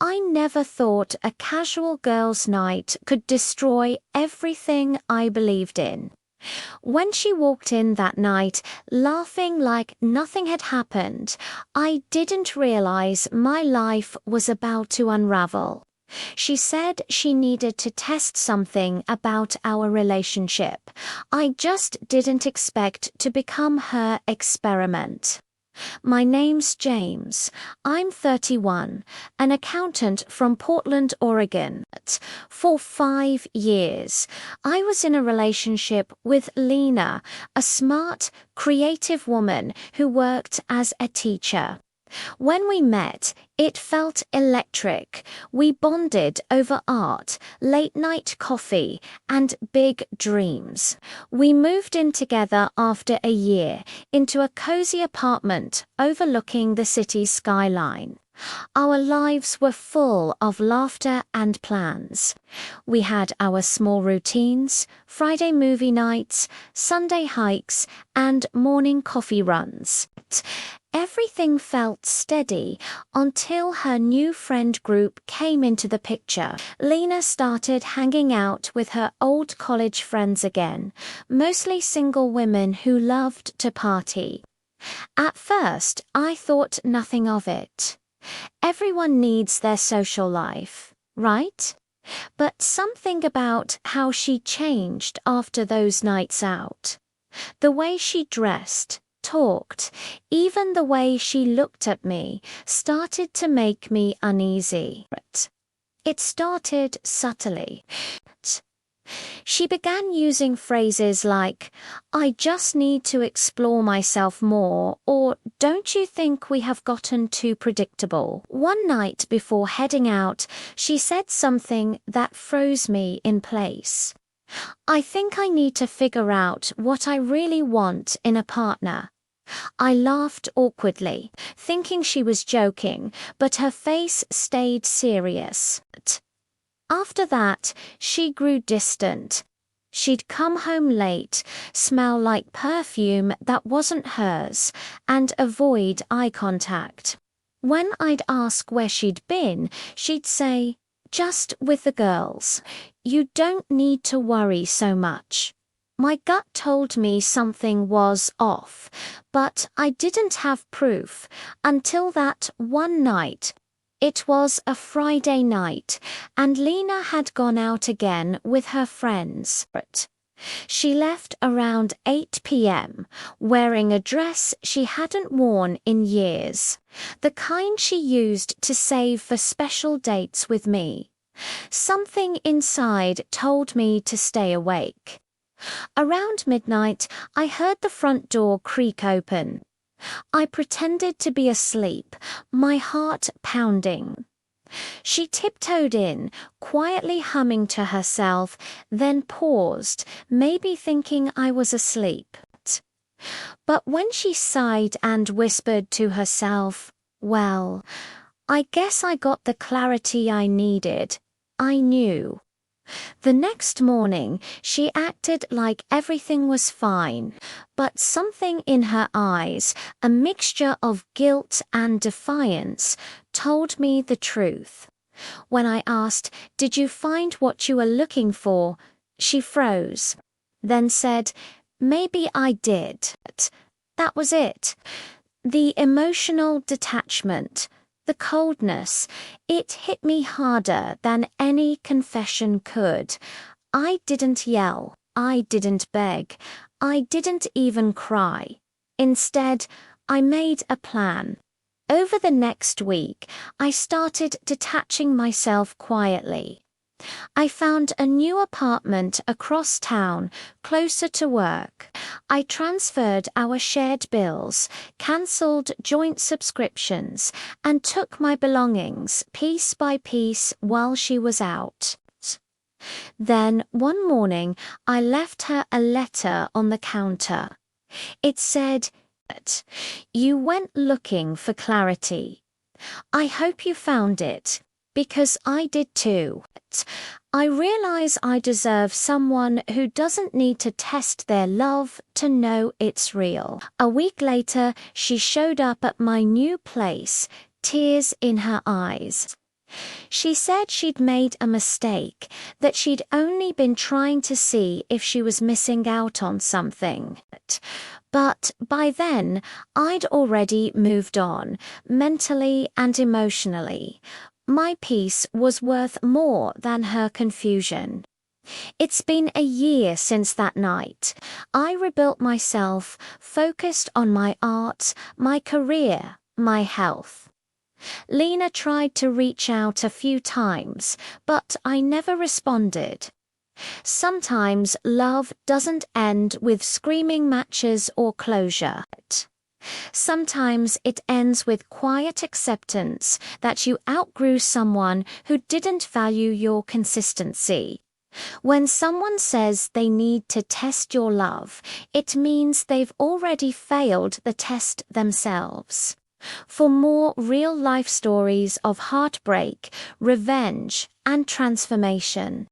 I never thought a casual girls' night could destroy everything I believed in. When she walked in that night, laughing like nothing had happened, I didn't realize my life was about to unravel. She said she needed to test something about our relationship. I just didn't expect to become her experiment. My name's James. I'm 31, an accountant from Portland, Oregon. For 5 years, I was in a relationship with Lena, a smart, creative woman who worked as a teacher. When we met, it felt electric. We bonded over art, late-night coffee, and big dreams. We moved in together after a year, into a cozy apartment overlooking the city's skyline. Our lives were full of laughter and plans. We had our small routines, Friday movie nights, Sunday hikes, and morning coffee runs. Everything felt steady until her new friend group came into the picture. Lena started hanging out with her old college friends again, mostly single women who loved to party. At first, I thought nothing of it. Everyone needs their social life, right? But something about how she changed after those nights out. The way she dressed, talked, even the way she looked at me, started to make me uneasy. It started subtly. She began using phrases like, "I just need to explore myself more," or "Don't you think we have gotten too predictable?" One night before heading out, she said something that froze me in place. "I think I need to figure out what I really want in a partner." I laughed awkwardly, thinking she was joking, but her face stayed serious. After that, she grew distant. She'd come home late, smell like perfume that wasn't hers, and avoid eye contact. When I'd ask where she'd been, she'd say, "Just with the girls. You don't need to worry so much." My gut told me something was off, but I didn't have proof until that one night. It was a Friday night, and Lena had gone out again with her friends. She left around 8 p.m., wearing a dress she hadn't worn in years, the kind she used to save for special dates with me. Something inside told me to stay awake. Around midnight, I heard the front door creak open. I pretended to be asleep, my heart pounding. She tiptoed in, quietly humming to herself, then paused, maybe thinking I was asleep. But when she sighed and whispered to herself, "Well, I guess I got the clarity I needed," I knew. The next morning, she acted like everything was fine, but something in her eyes, a mixture of guilt and defiance, told me the truth. When I asked, "Did you find what you were looking for?" she froze, then said, "Maybe I did." That was it. The emotional detachment. The coldness, it hit me harder than any confession could. I didn't yell, I didn't beg, I didn't even cry. Instead, I made a plan. Over the next week, I started detaching myself quietly. I found a new apartment across town, closer to work. I transferred our shared bills, cancelled joint subscriptions, and took my belongings piece by piece while she was out. Then, one morning, I left her a letter on the counter. It said, "You went looking for clarity. I hope you found it. Because I did too. I realize I deserve someone who doesn't need to test their love to know it's real." A week later, she showed up at my new place, tears in her eyes. She said she'd made a mistake, that she'd only been trying to see if she was missing out on something. But by then, I'd already moved on, mentally and emotionally. My peace was worth more than her confusion. It's been a year since that night. I rebuilt myself, focused on my art, my career, my health. Lena tried to reach out a few times, but I never responded. Sometimes love doesn't end with screaming matches or closure. Sometimes it ends with quiet acceptance that you outgrew someone who didn't value your consistency. When someone says they need to test your love, it means they've already failed the test themselves. For more real-life stories of heartbreak, revenge, and transformation,